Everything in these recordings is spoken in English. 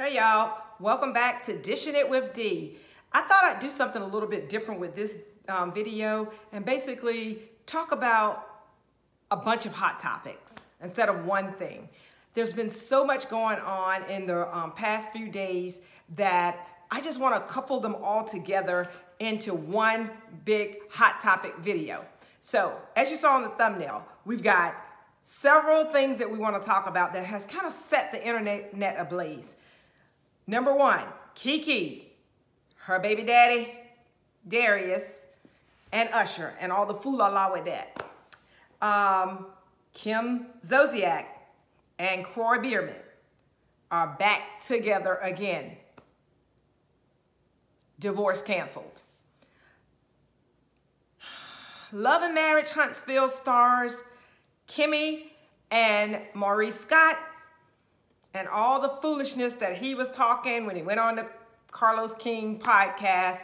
Hey y'all, welcome back to Dishing It with D. I thought I'd do something a little bit different with this video and basically talk about a bunch of hot topics instead of one thing. There's been so much going on in the past few days that I just want to couple them all together into one big hot topic video. So as you saw in the thumbnail, we've got several things that we want to talk about that has kind of set the internet ablaze. Number one, Keke, her baby daddy, Darius, and Usher, and all the fool-la-la with that. Kim Zolciak and Kroy Biermann are back together again. Divorce canceled. Love and Marriage Huntsville stars Kimmi and Maurice Scott, and all the foolishness that he was talking when he went on the Carlos King podcast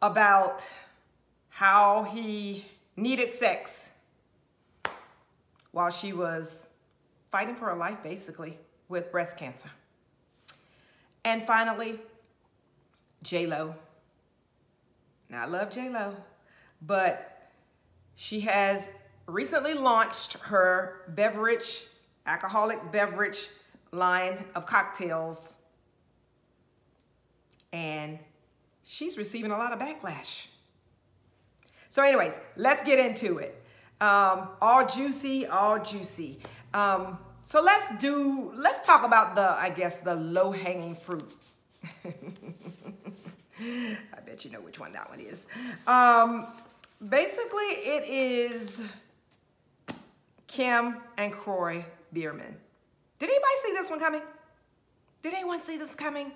about how he needed sex while she was fighting for her life, basically, with breast cancer. And finally, J-Lo. Now, I love J-Lo, but she has recently launched her alcoholic beverage line of cocktails, and she's receiving a lot of backlash. So anyways, let's get into it. All juicy, all juicy. So let's talk about the low-hanging fruit. I bet you know which one that one is. Basically, it is Kim and Kroy Biermann. Did anybody see this one coming? Did anyone see this coming?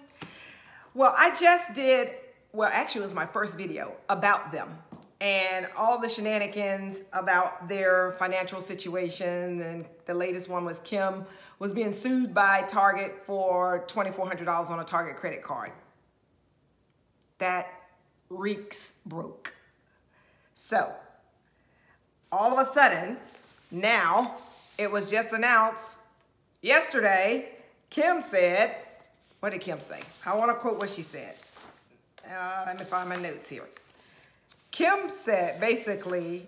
Well, I just did, well, actually it was my first video about them and all the shenanigans about their financial situation. And the latest one was Kim was being sued by Target for $2,400 on a Target credit card. That reeks broke. So, all of a sudden, now, it was just announced yesterday, Kim said, what did Kim say? I want to quote what she said. Let me find my notes here. Kim said, basically,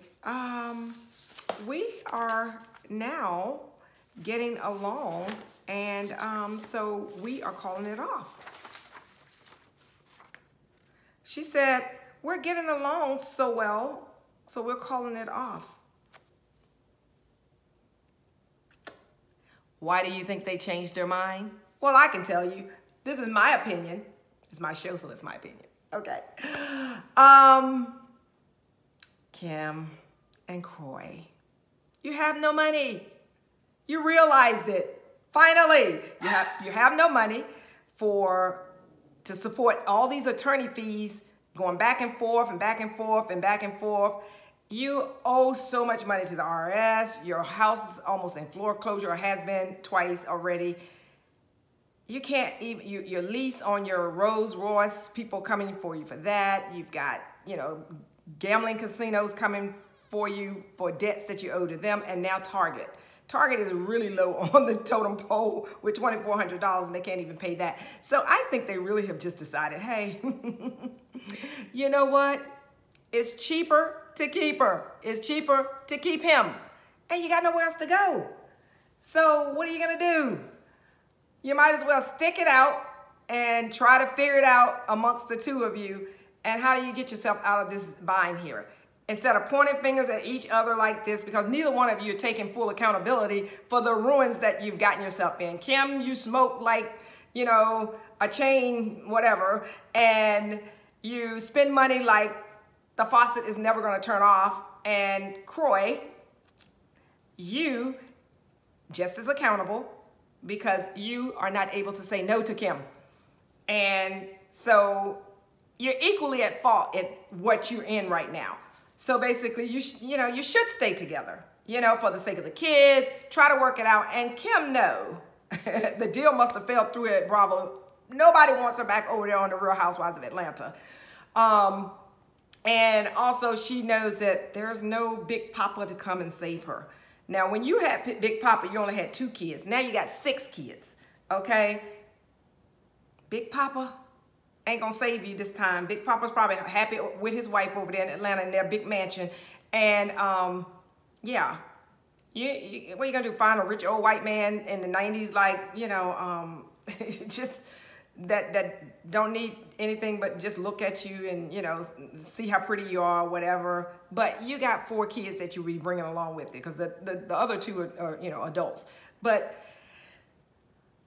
we are now getting along, and so we are calling it off. She said, we're getting along so well, so we're calling it off. Why do you think they changed their mind? Well, I can tell you. This is my opinion. It's my show, so it's my opinion. Okay. Kim and Kroy, you have no money. You realized it. Finally, you have no money to support all these attorney fees going back and forth and back and forth and back and forth. You owe so much money to the IRS. Your house is almost in foreclosure, or has been twice already. You can't even, your lease on your Rolls Royce, people coming for you for that. You've got, gambling casinos coming for you for debts that you owe to them. And now Target. Target is really low on the totem pole with $2,400, and they can't even pay that. So I think they really have just decided, hey, you know what? It's cheaper to keep her. It's cheaper to keep him. And you got nowhere else to go. So what are you gonna do? You might as well stick it out and try to figure it out amongst the two of you. And how do you get yourself out of this bind here? Instead of pointing fingers at each other like this, because neither one of you are taking full accountability for the ruins that you've gotten yourself in. Kim, you smoke like, a chain, whatever, and you spend money like the faucet is never gonna turn off. And Kroy, you just as accountable because you are not able to say no to Kim. And so you're equally at fault at what you're in right now. So basically, you should stay together, for the sake of the kids, try to work it out. And Kim, no, the deal must have fell through at Bravo. Nobody wants her back over there on the Real Housewives of Atlanta. And also she knows that there's no Big Papa to come and save her. Now, when you had Big Papa, you only had 2 kids. Now you got 6 kids, okay? Big Papa ain't gonna save you this time. Big Papa's probably happy with his wife over there in Atlanta in their big mansion. And yeah, what you gonna do? Find a rich old white man in the 90s, like, you know, just that don't need anything but just look at you and, you know, see how pretty you are, whatever. But you got 4 kids that you be bringing along with it, because the other 2 are, you know, adults. But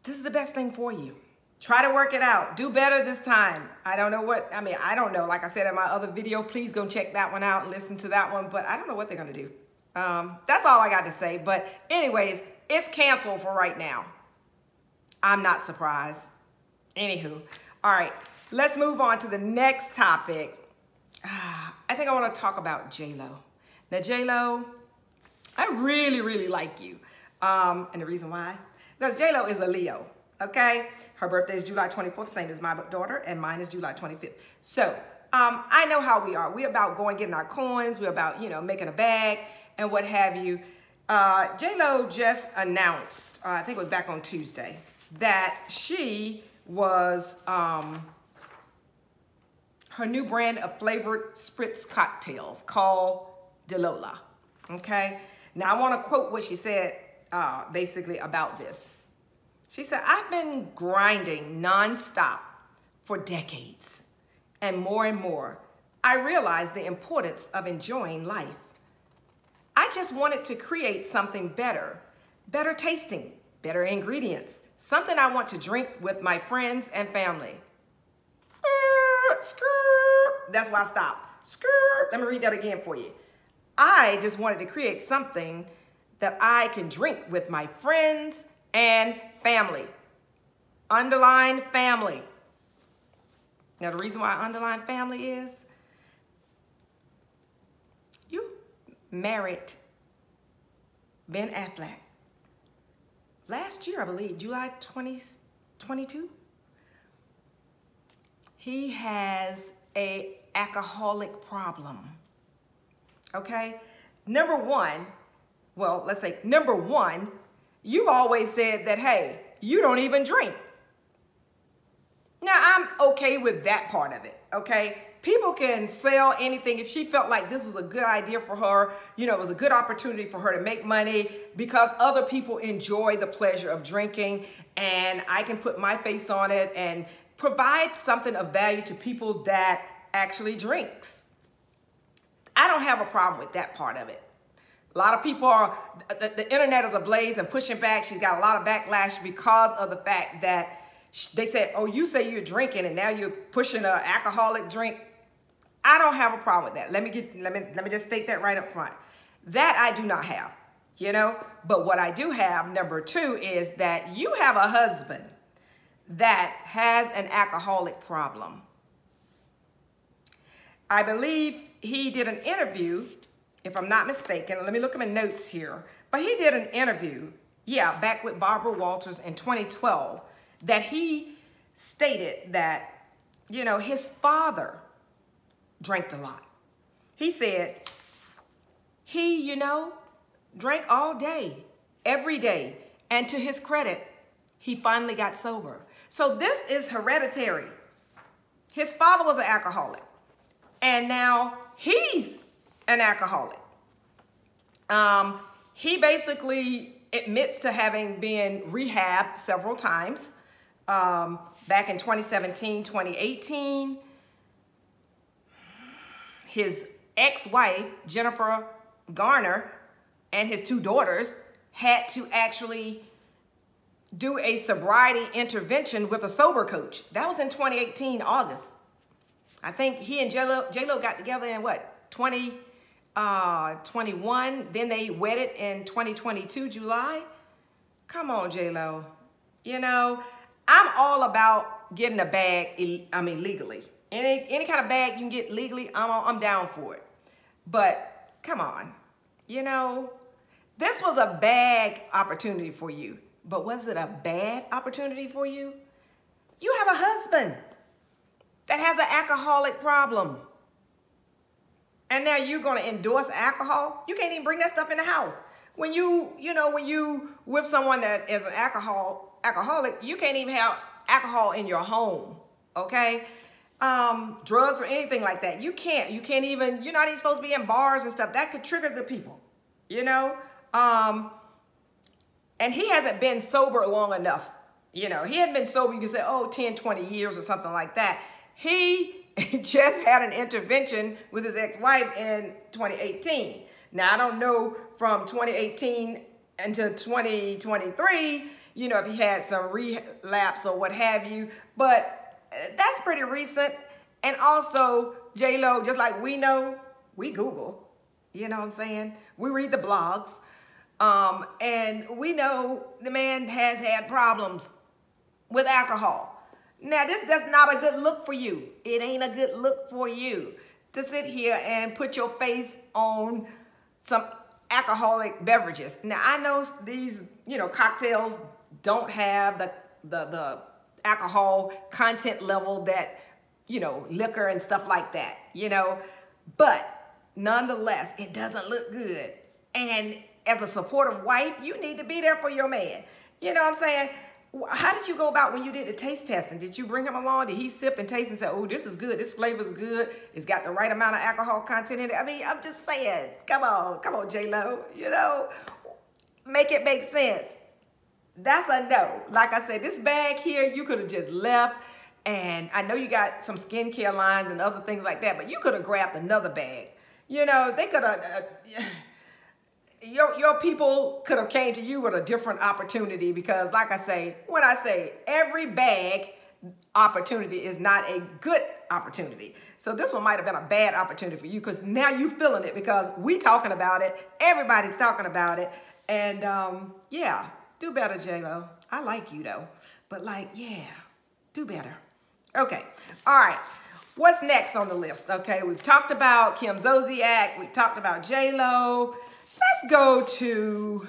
this is the best thing for you. Try to work it out. Do better this time. I don't know what, I mean, I don't know. Like I said in my other video, please go check that one out and listen to that one. But I don't know what they're going to do. That's all I got to say. But anyways, it's canceled for right now. I'm not surprised. Anywho. All right. Let's move on to the next topic. I think I want to talk about J-Lo. Now, J-Lo, I really, really like you. And the reason why? Because J-Lo is a Leo. Okay, her birthday is July 24th, same as my daughter, and mine is July 25th. So I know how we are. We're about going getting our coins. We're about, you know, making a bag and what have you. J-Lo just announced, I think it was back on Tuesday, that she was her new brand of flavored spritz cocktails called DeLola. Okay, now I want to quote what she said basically about this. She said, I've been grinding nonstop for decades, and more, I realized the importance of enjoying life. I just wanted to create something better tasting, better ingredients, something I want to drink with my friends and family. That's why I stopped. Let me read that again for you. I just wanted to create something that I can drink with my friends and family. Underline family. Now, the reason why I underline family is you married Ben Affleck last year, I believe, July 2022. He has an alcoholic problem. Okay? Number one, you've always said that, hey, you don't even drink. Now, I'm okay with that part of it, okay? People can sell anything. If she felt like this was a good idea for her, you know, it was a good opportunity for her to make money because other people enjoy the pleasure of drinking, and I can put my face on it and provide something of value to people that actually drinks. I don't have a problem with that part of it. A lot of people are, the internet is ablaze and pushing back. She's got a lot of backlash because of the fact that they said, oh, you say you're drinking and now you're pushing an alcoholic drink. I don't have a problem with that. Let me just state that right up front. That I do not have, you know. But what I do have, number 2, is that you have a husband that has an alcoholic problem. I believe he did an interview, if I'm not mistaken, let me look at my notes here. But he did an interview, yeah, back with Barbara Walters in 2012, that he stated that, you know, his father drank a lot. He said he, you know, drank all day, every day. And to his credit, he finally got sober. So this is hereditary. His father was an alcoholic. And now he's an alcoholic. He basically admits to having been rehabbed several times. Back in 2017, 2018, his ex-wife, Jennifer Garner, and his 2 daughters had to actually do a sobriety intervention with a sober coach. That was in 2018, August. I think he and J-Lo got together in what, 2021? Then they wedded in 2022, July. Come on, J-Lo. You know, I'm all about getting a bag, legally. Any kind of bag you can get legally, I'm down for it. But come on, you know, this was a bag opportunity for you. But was it a bad opportunity for you? You have a husband that has an alcoholic problem. And now you're going to endorse alcohol? You can't even bring that stuff in the house. When you with someone that is an alcoholic, you can't even have alcohol in your home, okay? Drugs or anything like that. You can't even, you're not even supposed to be in bars and stuff. That could trigger the people, you know? And he hasn't been sober long enough. You know, he hadn't been sober, you can say, oh, 10, 20 years or something like that. He just had an intervention with his ex-wife in 2018. Now, I don't know from 2018 until 2023, you know, if he had some relapse or what have you, but that's pretty recent. And also, J-Lo, just like we know, we Google, you know what I'm saying? We read the blogs, and we know the man has had problems with alcohol. Now, this is not a good look for you. It ain't a good look for you to sit here and put your face on some alcoholic beverages. Now, I know these, you know, cocktails don't have the alcohol content level that, you know, liquor and stuff like that, you know, but nonetheless, it doesn't look good. And as a supportive wife, you need to be there for your man. You know what I'm saying? How did you go about when you did the taste testing? Did you bring him along? Did he sip and taste and say, oh, this is good, this flavor's good, it's got the right amount of alcohol content in it? I mean, I'm just saying, come on, J-Lo, you know, make it make sense. That's a no. Like I said, this bag here, you could have just left, and I know you got some skincare lines and other things like that, but you could have grabbed another bag. You know, they could have... Your people could have came to you with a different opportunity, because like I say, when I say every bag opportunity is not a good opportunity. So this one might have been a bad opportunity for you, because now you feeling it, because we talking about it. Everybody's talking about it. And yeah, do better, J-Lo. I like you though. But like, yeah, do better. Okay, all right. What's next on the list? Okay, we've talked about Kim Zolciak. We talked about J-Lo. Let's go to,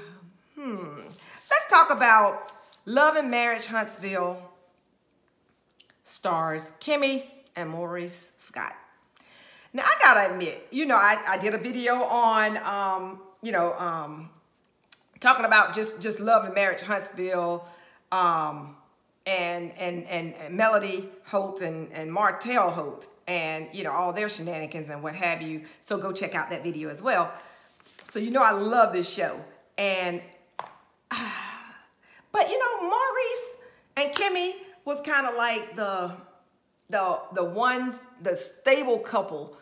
let's talk about Love and Marriage Huntsville stars Kimmi and Maurice Scott. Now, I gotta admit, you know, I did a video on, talking about just Love and Marriage Huntsville, and Melody Holt and Martell Holt, and, you know, all their shenanigans and what have you. So go check out that video as well. So you know I love this show. And, but you know, Maurice and Kimmi was kind of like the stable couple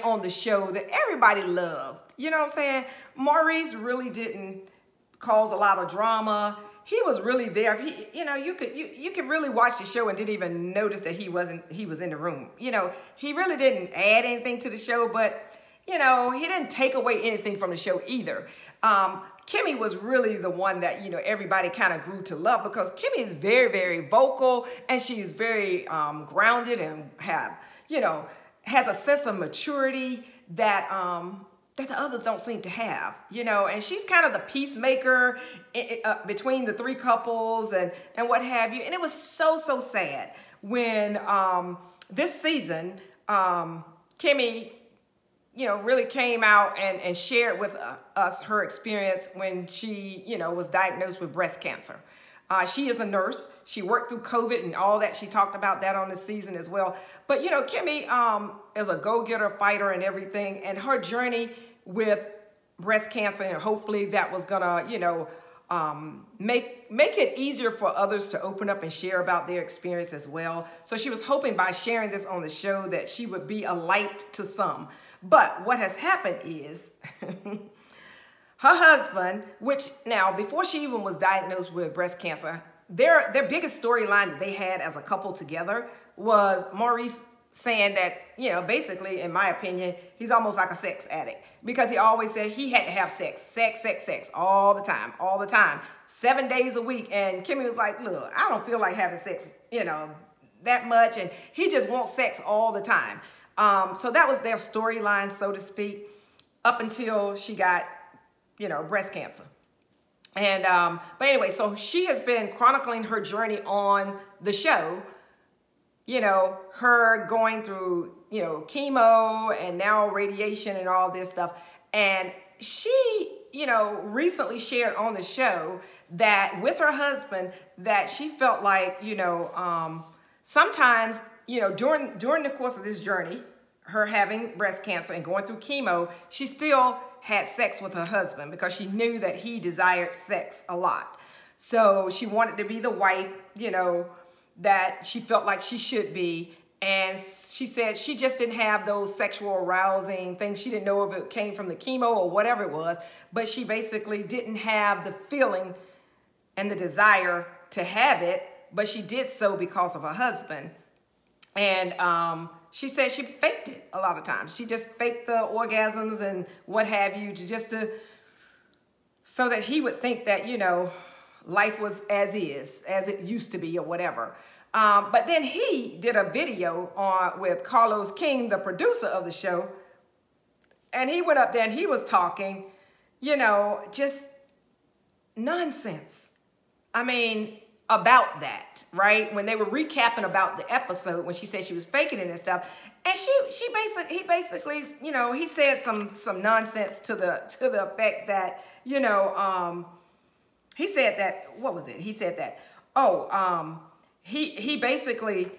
on the show that everybody loved. You know what I'm saying? Maurice really didn't cause a lot of drama. He was really there. You know, you could really watch the show and didn't even notice that he was in the room. You know, he really didn't add anything to the show, but you know, he didn't take away anything from the show either. Kimmi was really the one that, you know, everybody kind of grew to love, because Kimmi is very, very vocal, and she's very grounded and has a sense of maturity that that the others don't seem to have, you know, and she's kind of the peacemaker between the three couples and what have you. And it was so sad when this season, Kimmi, you know, really came out and shared with us her experience when she, you know, was diagnosed with breast cancer. She is a nurse. She worked through COVID and all that. She talked about that on the season as well. But, you know, Kimmi is a go-getter, fighter and everything. And her journey with breast cancer, and hopefully that was gonna, you know, make it easier for others to open up and share about their experience as well. So she was hoping by sharing this on the show that she would be a light to some. But what has happened is her husband, which now before she even was diagnosed with breast cancer, their biggest storyline that they had as a couple together was Maurice saying that, you know, basically, in my opinion, he's almost like a sex addict, because he always said he had to have sex all the time, 7 days a week. And Kimmi was like, look, I don't feel like having sex, you know, that much. And he just wants sex all the time. So that was their storyline, so to speak, up until she got, you know, breast cancer. And, but anyway, so she has been chronicling her journey on the show, you know, her going through, you know, chemo and now radiation and all this stuff. And she, recently shared on the show that with her husband, that she felt like, sometimes, during the course of this journey, her having breast cancer and going through chemo, she still had sex with her husband because she knew that he desired sex a lot. So she wanted to be the wife, that she felt like she should be. And she said she just didn't have those sexual arousing things. She didn't know if it came from the chemo or whatever it was, but she basically didn't have the feeling and the desire to have it, but she did so because of her husband. And she said she faked it a lot of times. She just faked the orgasms and what have you so that he would think that, life was as it used to be or whatever. But then he did a video with Carlos King, the producer of the show, and he went up there and he was talking, just nonsense. I mean, about that, right? When they were recapping about the episode, when she said she was faking it and stuff, and he basically, he said some nonsense to the effect that, he said that, what was it? He said that, he basically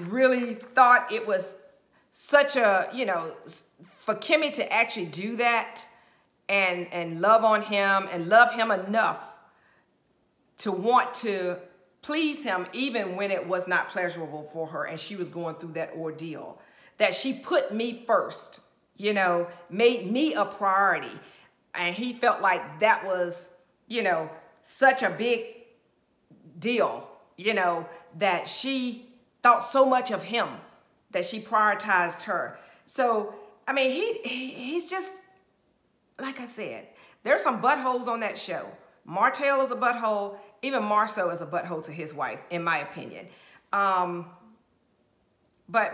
really thought it was such a, for Kimmi to actually do that and love on him and love him enough to want to please him even when it was not pleasurable for her and she was going through that ordeal. That she put me first, made me a priority. And he felt like that was, such a big deal, that she thought so much of him that she prioritized her. So, I mean, he's just, like I said, there's some buttholes on that show. Martell is a butthole. Even Marceau is a butthole to his wife, in my opinion. But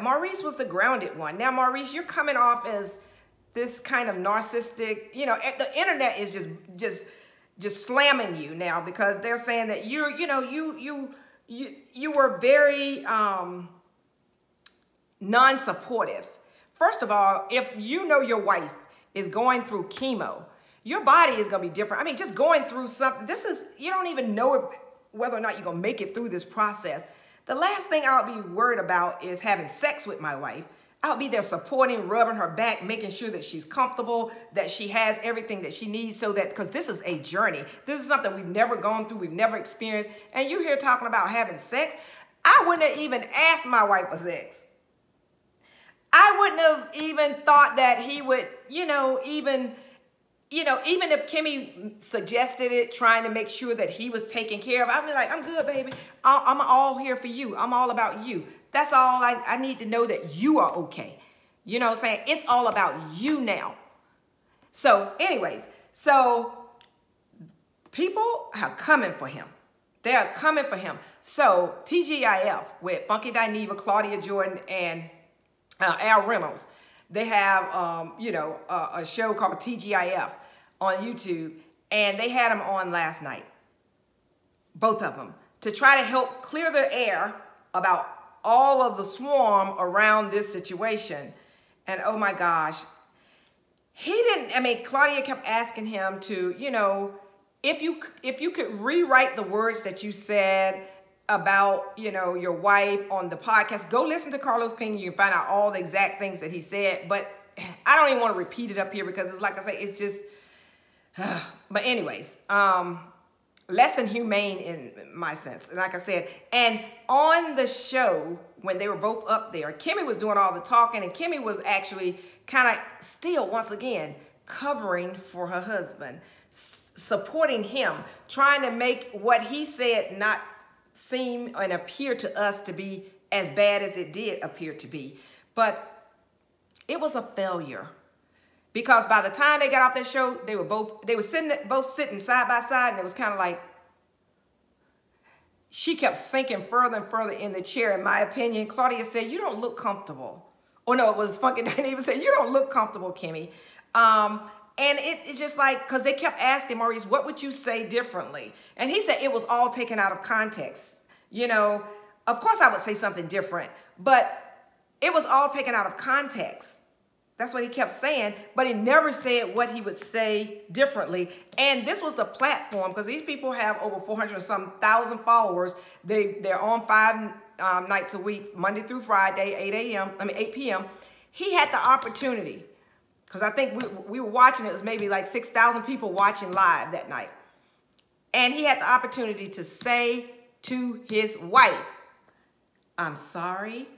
Maurice was the grounded one. Now, Maurice, you're coming off as this kind of narcissistic, the internet is just slamming you now because they're saying that you were very non-supportive. First of all, if your wife is going through chemo, your body is going to be different. I mean, just going through something, you don't even know whether or not you're going to make it through this process. The last thing I'll be worried about is having sex with my wife. I'll be there supporting, rubbing her back, making sure that she's comfortable, that she has everything that she needs because this is a journey. This is something we've never gone through, we've never experienced. And you're here talking about having sex. I wouldn't have even asked my wife for sex. I wouldn't have even thought that he would, even if Kimmi suggested it, trying to make sure that he was taken care of, I'd be like, I'm good, baby. I'm all here for you. I'm all about you. That's all I need to know, that you are okay. You know what I'm saying? It's all about you now. So anyways, people are coming for him. They are coming for him. So TGIF with Funky Dineva, Claudia Jordan, and Al Reynolds, they have, a show called TGIF on YouTube, and they had them on last night, both of them, to try to help clear the air about all of the swarm around this situation. And oh my gosh, Claudia kept asking him to, if you could rewrite the words that you said about, your wife on the podcast, go listen to Carlos King. You can find out all the exact things that he said, but I don't even want to repeat it up here because it's like I say, it's just, but anyways, less than humane in my sense. Like I said, and on the show, when they were both up there, Kimmi was doing all the talking, and Kimmi was actually kind of still, once again, covering for her husband, supporting him, trying to make what he said not seem and appear to us to be as bad as it did appear to be. But it was a failure. Because by the time they got off that show, they were both sitting side by side, and it was kind of like, she kept sinking further and further in the chair, in my opinion. Claudia said, you don't look comfortable. Or no, it was Funky Dineva said, you don't look comfortable, Kimmi. And it's just like, because they kept asking Maurice, what would you say differently? And he said it was all taken out of context. Of course I would say something different, but it was all taken out of context. That's what he kept saying, but he never said what he would say differently. And this was the platform, because these people have over 400 and some thousand followers. They're on 5 nights a week, Monday through Friday, 8 p.m. He had the opportunity, because I think we were watching, it was maybe like 6,000 people watching live that night. And he had the opportunity to say to his wife, I'm sorry,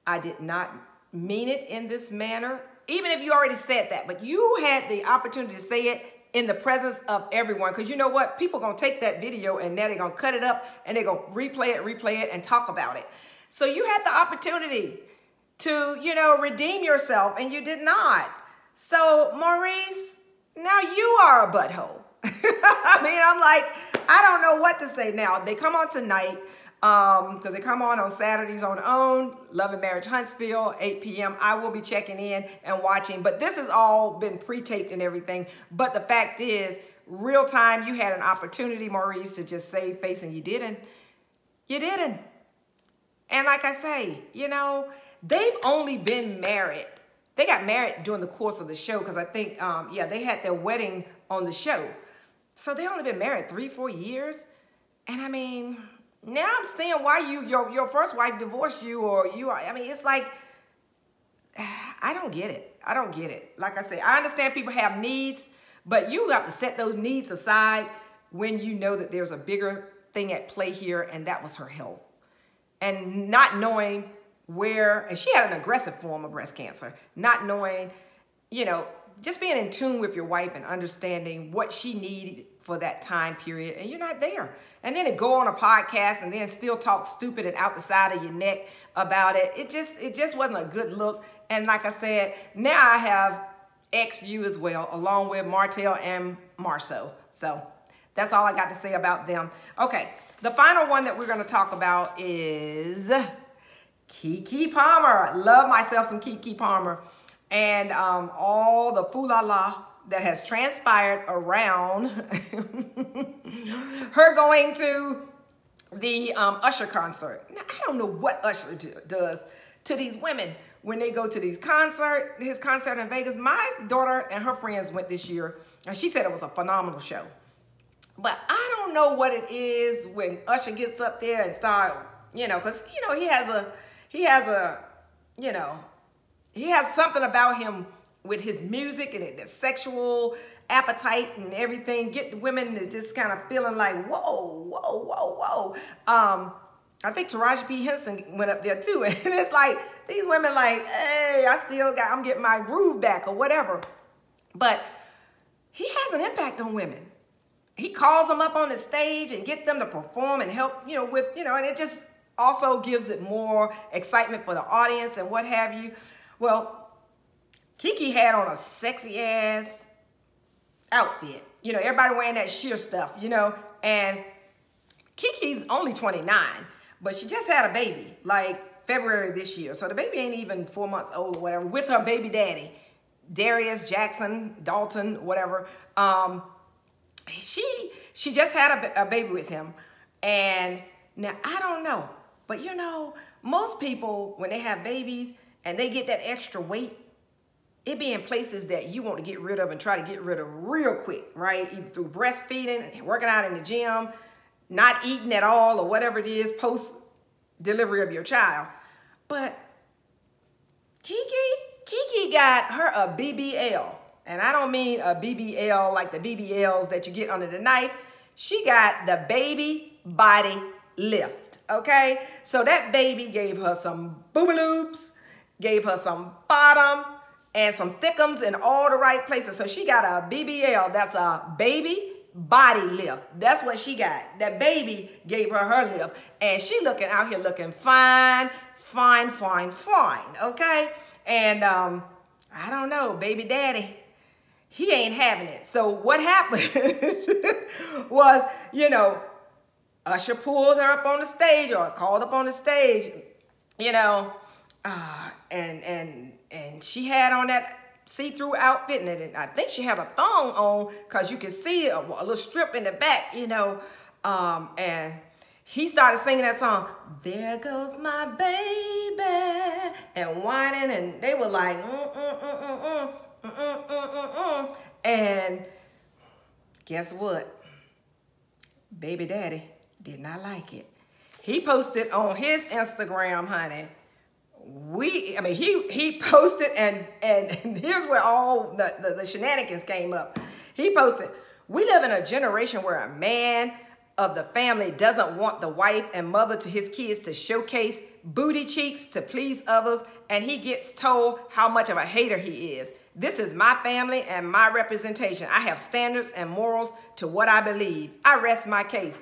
I did not mean it in this manner. Even if you already said that, but you had the opportunity to say it in the presence of everyone. Because you know what? People going to take that video and now they're going to cut it up and they're going to replay it and talk about it. So you had the opportunity to, you know, redeem yourself, and you did not. So Maurice, now you are a butthole. I mean, I'm like, I don't know what to say now. They come on tonight. Because they come on Saturdays on OWN, Love and Marriage Huntsville, 8 p.m. I will be checking in and watching. But this has all been pre-taped and everything. But the fact is, real time, you had an opportunity, Maurice, to just save face, and you didn't. You didn't. And like I say, you know, they've only been married. They got married during the course of the show, because I think, yeah, they had their wedding on the show. So they only been married 3-4 years. And I mean, now I'm seeing why your first wife divorced you, or I mean, it's like, I don't get it. I don't get it. Like I say, I understand people have needs, but you have to set those needs aside when you know that there's a bigger thing at play here, and that was her health. And not knowing where, and she had an aggressive form of breast cancer, not knowing, you know, just being in tune with your wife and understanding what she needed for that time period, and you're not there. And then to go on a podcast and then still talk stupid and out the side of your neck about it, it just wasn't a good look. And like I said, now I have X'd you as well, along with Martell and Marceau. So that's all I got to say about them. Okay, the final one that we're going to talk about is Keke Palmer. I love myself some Keke Palmer. And all the foo-la-la that has transpired around her going to the Usher concert. Now, I don't know what Usher does to these women when they go to his concert in Vegas. My daughter and her friends went this year, and she said it was a phenomenal show. But I don't know what it is when Usher gets up there and start, you know, because, you know, he has something about him with his music and the sexual appetite and everything, get the women to just kind of feeling like, whoa, whoa, whoa, whoa. I think Taraji P. Henson went up there too. And it's like, these women like, hey, I'm getting my groove back or whatever. But he has an impact on women. He calls them up on the stage and get them to perform and help, you know, with, you know, and it just also gives it more excitement for the audience and what have you. Well, Keke had on a sexy ass outfit. You know, everybody wearing that sheer stuff, you know, and Keke's only 29, but she just had a baby, like February this year. So the baby ain't even 4 months old or whatever, with her baby daddy, Darius Jackson, Dalton, whatever. She just had a baby with him. And now, I don't know, but you know, most people, when they have babies and they get that extra weight, it be in places that you want to get rid of and try to get rid of real quick, right? Either through breastfeeding, working out in the gym, not eating at all, or whatever it is post-delivery of your child. But Keke got her a BBL. And I don't mean a BBL like the BBLs that you get under the knife. She got the baby body lift, okay? So that baby gave her some boobaloops, gave her some bottom, and some thickums in all the right places. So she got a BBL, that's a baby body lift. That's what she got. That baby gave her lift. And she looking out here looking fine, fine, fine, fine, okay? And I don't know, baby daddy, he ain't having it. So what happened was, you know, Usher pulled her up on the stage, or called up on the stage, you know, and she had on that see-through outfit, and I think she had a thong on, because you can see a little strip in the back, you know, and he started singing that song, "There Goes My Baby," and whining, and they were like, and guess what? Baby daddy did not like it. He posted on his Instagram, honey. He posted, and here's where all the shenanigans came up. He posted, "We live in a generation where a man of the family doesn't want the wife and mother to his kids to showcase booty cheeks to please others, and he gets told how much of a hater he is. This is my family and my representation. I have standards and morals to what I believe. I rest my case."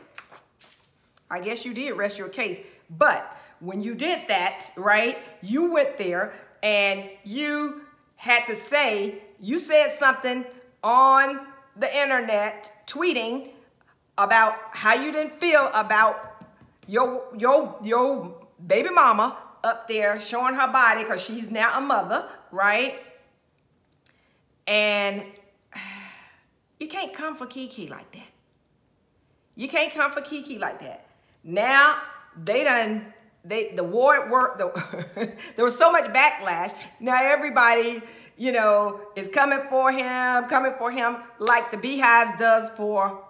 I guess you did rest your case, but when you did that, right, you went there and you had to say, you said something on the internet, tweeting about how you didn't feel about your baby mama up there showing her body because she's now a mother, right? And you can't come for Keke like that. You can't come for Keke like that. Now the war at work, there was so much backlash. Now everybody, is coming for him like the Beehives does for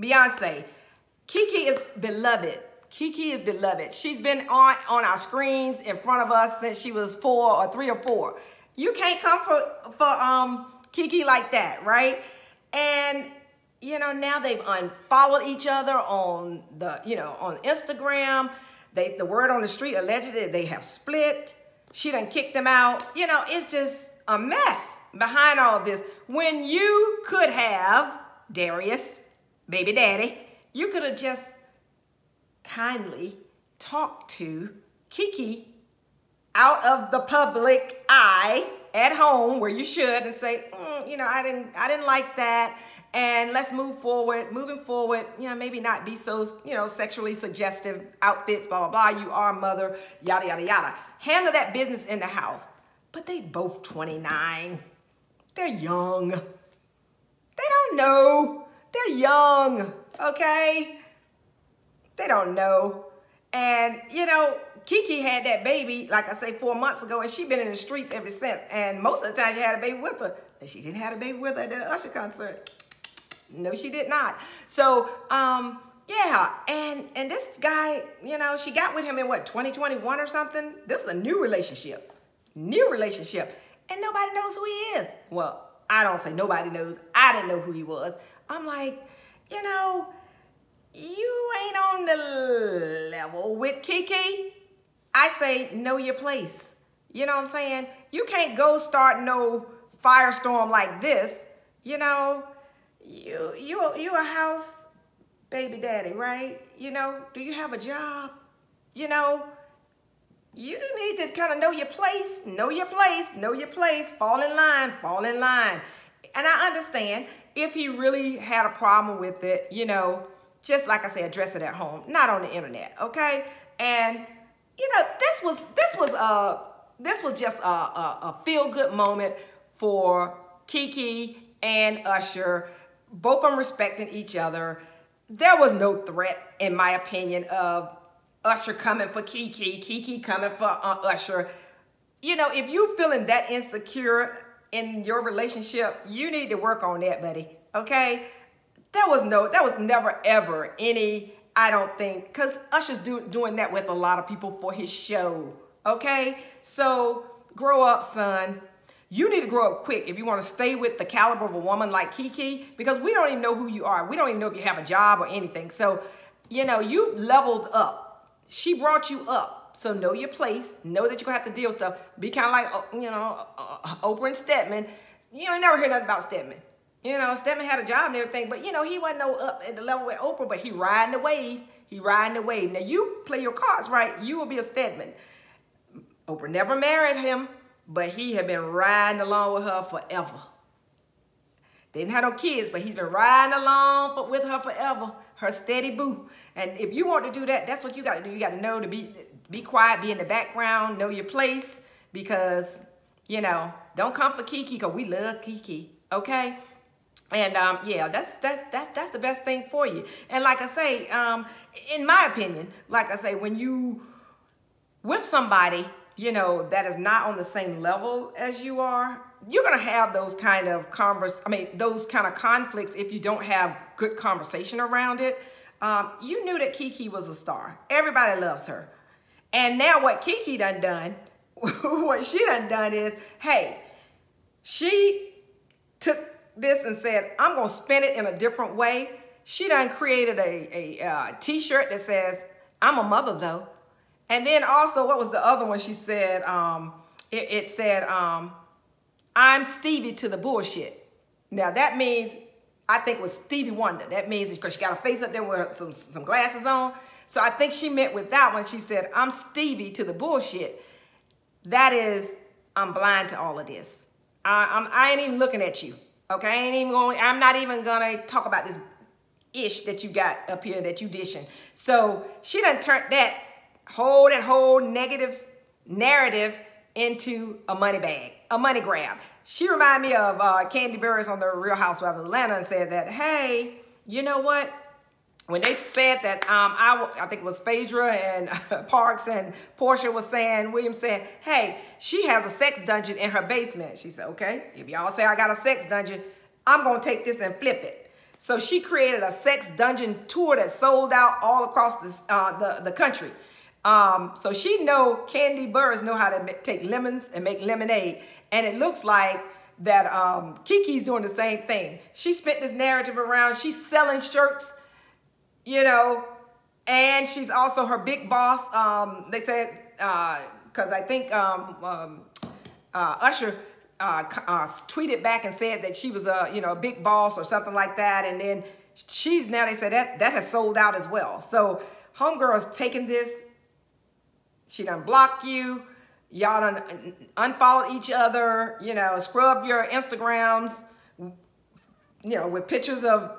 Beyonce. Keke is beloved. Keke is beloved. She's been on our screens in front of us since she was 3 or 4. You can't come for Keke like that, right? And now they've unfollowed each other on on Instagram. The word on the street allegedly they have split. She done kicked them out. It's just a mess behind all this. When you could have, Darius, baby daddy, you could have just kindly talked to Keke out of the public eye at home where you should and say, I didn't like that. And let's move forward. Moving forward, maybe not be so, sexually suggestive outfits, blah, blah, blah. You are a mother, yada, yada, yada. Handle that business in the house. But they both 29. They're young. They don't know. They're young, okay? They don't know. And, Keke had that baby, like I say, 4 months ago, and she's been in the streets ever since. And most of the time she had a baby with her. And she didn't have a baby with her at the Usher concert. No, she did not. So, yeah, and this guy, she got with him in 2021 or something? This is a new relationship. New relationship. And nobody knows who he is. Well, I don't say nobody knows. I didn't know who he was. I'm like, you ain't on the level with Keke. I say, know your place. You know what I'm saying? You can't go start no firestorm like this. You a house baby daddy, right? Do you have a job? You need to kind of know your place, know your place, fall in line. And I understand if he really had a problem with it, just like I said, address it at home, not on the internet, okay? And, this was just a feel-good moment for Keke and Usher, both of them respecting each other. There was no threat, in my opinion, of Usher coming for Keke, Keke coming for Usher. If you feeling that insecure in your relationship, you need to work on that, buddy, okay? There was never, ever any, I don't think, because Usher's doing that with a lot of people for his show, okay? So, grow up, son. You need to grow up quick if you want to stay with the caliber of a woman like Keke, because we don't even know who you are. We don't even know if you have a job or anything. So, you've leveled up. She brought you up. So know your place. Know that you're going to have to deal with stuff. Be kind of like, Oprah and Stedman. You ain't never heard nothing about Stedman. Stedman had a job and everything, but, he wasn't up at the level with Oprah, but he riding the wave. Now, you play your cards right, you will be a Stedman. Oprah never married him, but he had been riding along with her forever. They didn't have no kids, but he's been riding along with her forever. Her steady boo. And if you want to do that, that's what you got to do. You got to know to be quiet, be in the background, know your place. Because, don't come for Keke, because we love Keke, okay? And yeah, that's the best thing for you. And like I say, in my opinion, like I say, when you with somebody, you know, that is not on the same level as you are, you're gonna have those kind of those kind of conflicts if you don't have good conversation around it. You knew that Keke was a star. Everybody loves her. And now what Keke done, what she done is, hey, she took this and said, I'm gonna spin it in a different way. She done created a t-shirt that says, I'm a mother though. And then also, what was the other one she said? It said, I'm Stevie to the bullshit. Now that means, I think it was Stevie Wonder. That means because she got her face up there with some glasses on. So I think she meant with that one, she said, I'm Stevie to the bullshit. That is, I'm blind to all of this. I ain't even looking at you. Okay, I'm not even gonna talk about this ish that you got up here that you dishing. So she done turned that whole negative narrative into a money bag, a money grab. She reminded me of Candy Burris on the Real Housewives of Atlanta and said that, hey, you know what? When they said that, I think it was Phaedra and Parks and Portia was saying, Williams saying, hey, she has a sex dungeon in her basement. She said, okay, if y'all say I got a sex dungeon, I'm going to take this and flip it. So she created a sex dungeon tour that sold out all across the country. So she Candy Burris know how to take lemons and make lemonade. And it looks like that Keke's doing the same thing. She spent this narrative around. She's selling shirts, you know, and she's also her big boss. They said, because I think Usher tweeted back and said that she was a big boss or something like that. And then they said that has sold out as well. So homegirl's taking this. She done blocked you. Y'all done unfollowed each other, scrub your Instagrams, with pictures of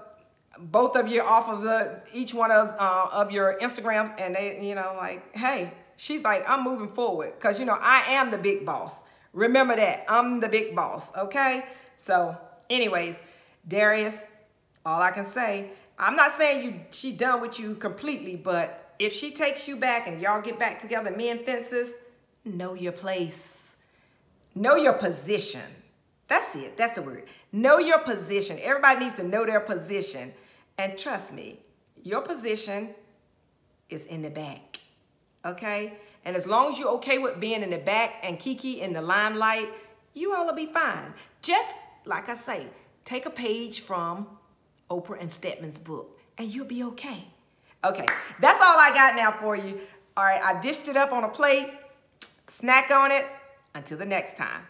both of you off of each one of your Instagram. And they, like, hey, she's like, I'm moving forward because, I am the big boss. Remember that. I'm the big boss, okay? So anyways, Darius, all I can say, I'm not saying she done with you completely, but if she takes you back and y'all get back together, mend fences, know your place. Know your position. That's it. That's the word. Know your position. Everybody needs to know their position. And trust me, your position is in the back. Okay? And as long as you're okay with being in the back and Keke in the limelight, you all will be fine. Just like I say, take a page from Oprah and Stedman's book and you'll be okay. Okay, that's all I got now for you. All right, I dished it up on a plate. Snack on it. Until the next time.